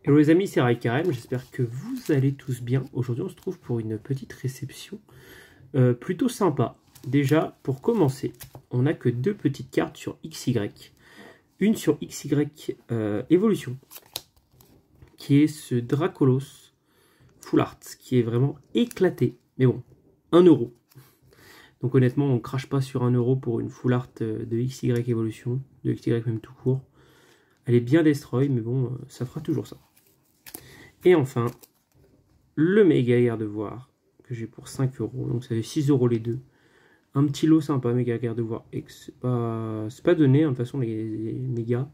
Hello les amis, c'est Rai Karem, j'espère que vous allez tous bien. Aujourd'hui on se trouve pour une petite réception plutôt sympa. Déjà, pour commencer, on n'a que deux petites cartes sur XY. Une sur XY Evolution, qui est ce Dracolos Full Art, qui est vraiment éclaté. Mais bon, 1 euro. Donc honnêtement, on ne crache pas sur 1 euro pour une Full Art de XY Evolution, de XY même tout court. Elle est bien destroy, mais bon, ça fera toujours ça. Et enfin, le méga garde-voir que j'ai pour 5 euros. Donc ça fait 6 euros les deux. Un petit lot sympa, méga garde-voir X. C'est pas donné, hein, de toute façon, les méga.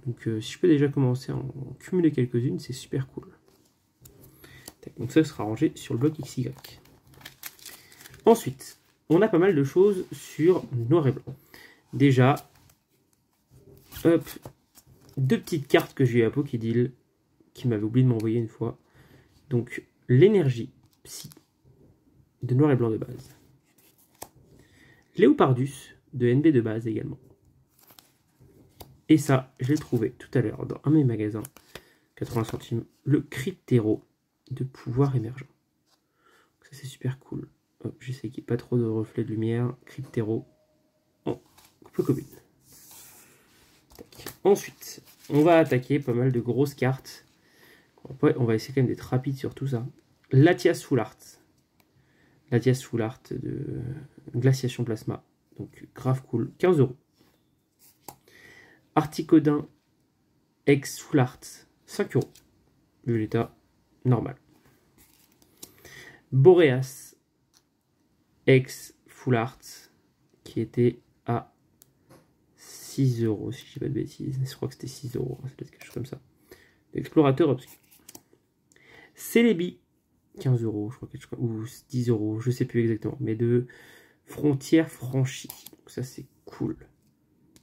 Donc si je peux déjà commencer à en cumuler quelques-unes, c'est super cool. Donc ça sera rangé sur le bloc XY. Ensuite, on a pas mal de choses sur noir et blanc. Déjà, hop, deux petites cartes que j'ai eu à Pokédeal, qui m'avait oublié de m'envoyer une fois. Donc, l'énergie psy de noir et blanc de base. Léopardus de NB de base également. Et ça, je l'ai trouvé tout à l'heure dans un de mes magasins, 80 centimes, le Cryptero de pouvoir émergent. Donc ça, c'est super cool. J'essaie qu'il n'y ait pas trop de reflets de lumière. Cryptero en peu commune. Ensuite, on va attaquer pas mal de grosses cartes. On va essayer quand même d'être rapide sur tout ça. Latias Full Art. Latias Full Art de Glaciation Plasma. Donc grave cool. 15 euros. Articodin X Full Art. 5 euros. Vu l'état normal. Boreas X Full Art. Qui était à 6 euros. Si je dis pas de bêtises. Je crois que c'était 6 euros. C'est peut-être quelque chose comme ça. Explorateur obscur. Celebi, 15 euros, je crois, ou 10 euros, je sais plus exactement, mais de frontières franchies. Donc ça, c'est cool.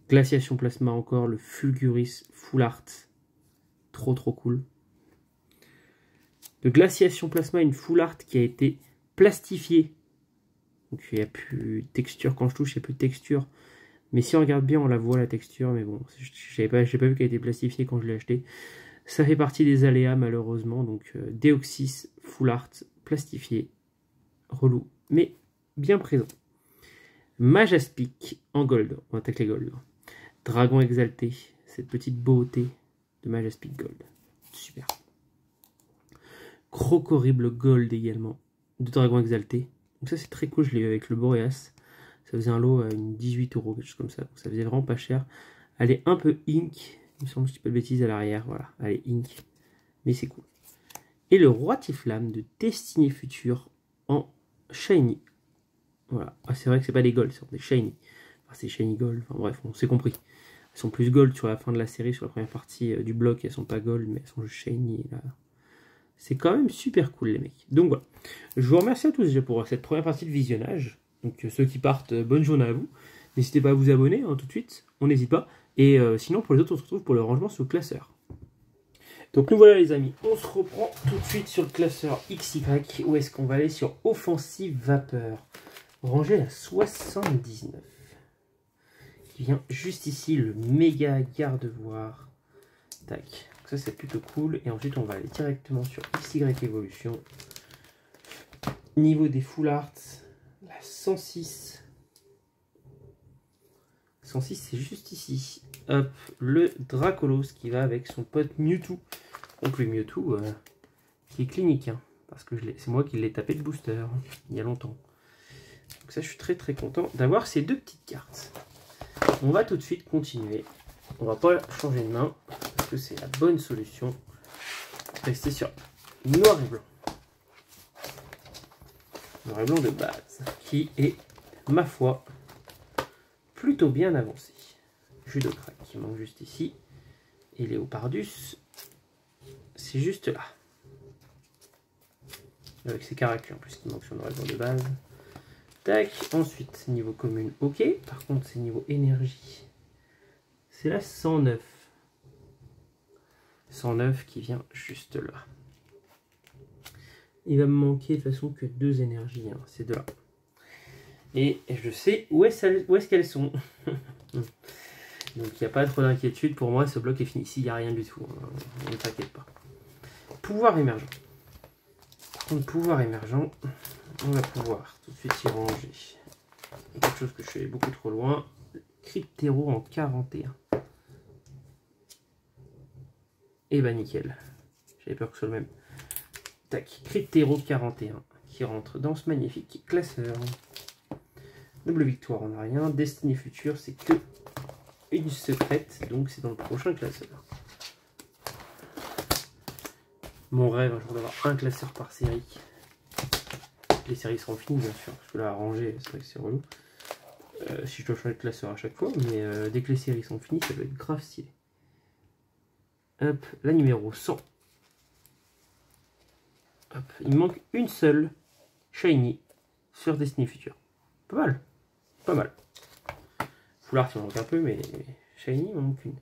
Glaciation Plasma encore, le Fulguris Full Art. Trop, trop cool. De Glaciation Plasma, une Full Art qui a été plastifiée. Donc il n'y a plus de texture. Quand je touche, il n'y a plus de texture. Mais si on regarde bien, on la voit, la texture. Mais bon, je n'ai pas vu qu'elle a été plastifiée quand je l'ai acheté. Ça fait partie des aléas malheureusement, donc Deoxys Full Art plastifié, relou, mais bien présent. Majaspic en gold, on attaque les gold. Dragon exalté, cette petite beauté de Majaspic gold, super. Crocorible gold également, de Dragon exalté, donc ça c'est très cool, je l'ai eu avec le Boreas, ça faisait un lot à 18 euros, quelque chose comme ça, donc ça faisait vraiment pas cher. Elle est un peu ink. Il me semble que je dis pas de bêtises à l'arrière, voilà, allez, ink, mais c'est cool. Et le roi Tiflam de Destinée Future en shiny. Voilà, c'est vrai que c'est pas des gold, c'est des shiny. Enfin, c'est shiny gold, enfin bref, on s'est compris. Elles sont plus gold sur la fin de la série, sur la première partie du bloc, elles sont pas gold, mais elles sont juste shiny. Là. C'est quand même super cool les mecs. Donc voilà, je vous remercie à tous déjà pour cette première partie de visionnage. Donc ceux qui partent, bonne journée à vous. N'hésitez pas à vous abonner hein, tout de suite, on n'hésite pas. Et sinon, pour les autres, on se retrouve pour le rangement sur le classeur. Donc nous voilà les amis, on se reprend tout de suite sur le classeur XY. Où est-ce qu'on va aller? Sur Offensive Vapeur. Rangé à 79. Qui vient juste ici, le méga garde-voir. Tac. Donc ça c'est plutôt cool. Et ensuite on va aller directement sur XY Evolution. Niveau des Full Art, la 106. 106 c'est juste ici. Hop, le Dracolos qui va avec son pote Mewtwo. Donc le Mewtwo qui est clinique. Hein, parce que c'est moi qui l'ai tapé de booster hein, il y a longtemps. Donc ça je suis très très content d'avoir ces deux petites cartes. On va tout de suite continuer. On va pas changer de main. Parce que c'est la bonne solution. Rester sur noir et blanc. Noir et blanc de base. Qui est, ma foi, plutôt bien avancé. Judocrac qui manque juste ici. Et Léopardus, c'est juste là. Avec ses caractères en plus qui manquent sur le règlement de base. Tac. Ensuite, niveau commune, ok. Par contre, c'est niveau énergie. C'est la 109. 109 qui vient juste là. Il va me manquer de toute façon que 2 énergies. Hein. C'est de là. Et je sais où est-ce qu'elles sont. Donc il n'y a pas trop d'inquiétude. Pour moi, ce bloc est fini. Ici, il n'y a rien du tout. Ne t'inquiète pas. Pouvoir émergent. Par contre, pouvoir émergent, on va pouvoir tout de suite y ranger. Quelque chose que je suis allé beaucoup trop loin. Cryptéro en 41. Et bah nickel. J'avais peur que ce soit le même. Tac, Cryptéro 41 qui rentre dans ce magnifique classeur. Double victoire, on n'a rien. Destinée future, c'est que une secrète, donc c'est dans le prochain classeur. Mon rêve, un jour d'avoir un classeur par série. Les séries seront finies, bien sûr, parce que là, à ranger, c'est vrai que c'est relou. Si je dois changer de classeur à chaque fois, mais dès que les séries sont finies, ça va être grave stylé. Hop, la numéro 100. Hop, il me manque une seule Shiny sur Destiny Future. Pas mal. Pas mal. Foulard, il en manque un peu, mais Shiny, il m'en manque une.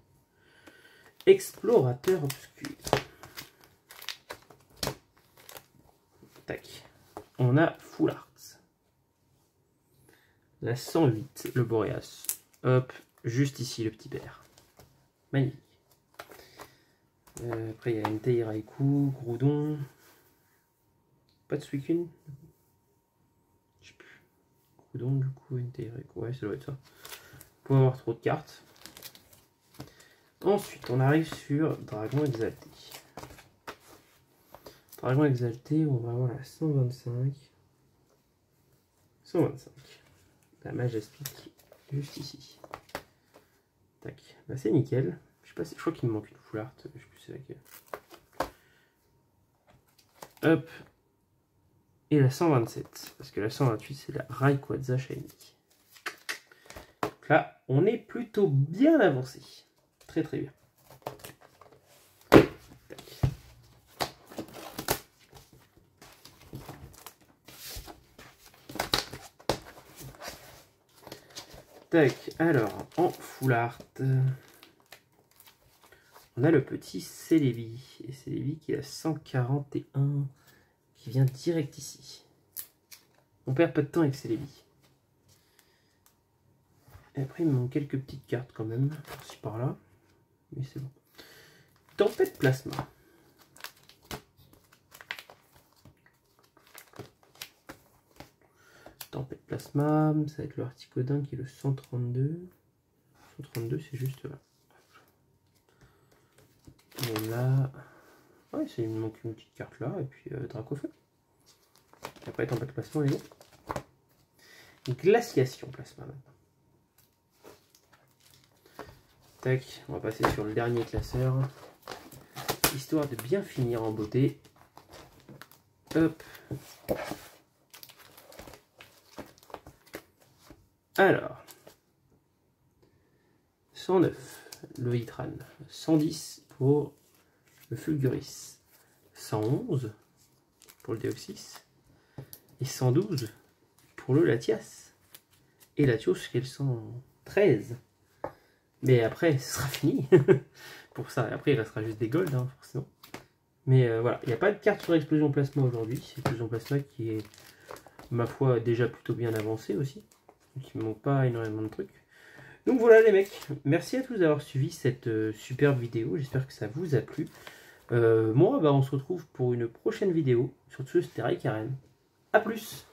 Explorateur obscur. Tac. On a Full Art. La 108, le Boreas. Hop, juste ici, le petit père. Magnifique. Après, il y a Entei Raikou, Groudon. Pas de Suicune. Je sais plus. Groudon, du coup, Entei Raikou. Ouais, ça doit être ça. Pour avoir trop de cartes. Ensuite, on arrive sur Dragon Exalté. Dragon Exalté, on va avoir la 125. 125. La Majestic, juste ici. Tac. Bah, c'est nickel. Je sais pas, je crois qu'il me manque une full art. Je sais plus c'est laquelle. Hop. Et la 127. Parce que la 128, c'est la Rayquaza Shiny. Donc là, on est plutôt bien avancé. Très très bien. Tac, alors, en full art, on a le petit Celebi. Et Celebi qui est à 141, qui vient direct ici. On perd pas de temps avec Celebi. Et après, il me manque quelques petites cartes quand même, par-ci par-là. Mais c'est bon. Tempête Plasma. Tempête Plasma, ça va être le Articodin qui est le 132. 132, c'est juste là. Et là, ouais, il me manque une petite carte là, et puis Dracofeu. Et après, Tempête Plasma, on est bon. Glaciation Plasma maintenant. Tac, on va passer sur le dernier classeur, histoire de bien finir en beauté. Hop. Alors, 109, le Hitran, 110 pour le Fulguris, 111 pour le Deoxys, et 112 pour le Latias. Et Latios qui est le 113. Mais après, ce sera fini pour ça. Et après, il restera juste des golds, hein, forcément. Mais voilà, il n'y a pas de carte sur Explosion Plasma aujourd'hui. C'est Explosion Plasma qui est, ma foi, déjà plutôt bien avancé aussi. Donc il ne manque pas énormément de trucs. Donc voilà les mecs, merci à tous d'avoir suivi cette superbe vidéo. J'espère que ça vous a plu. Moi, bah, on se retrouve pour une prochaine vidéo. Sur ce, c'était Raikaren. A plus!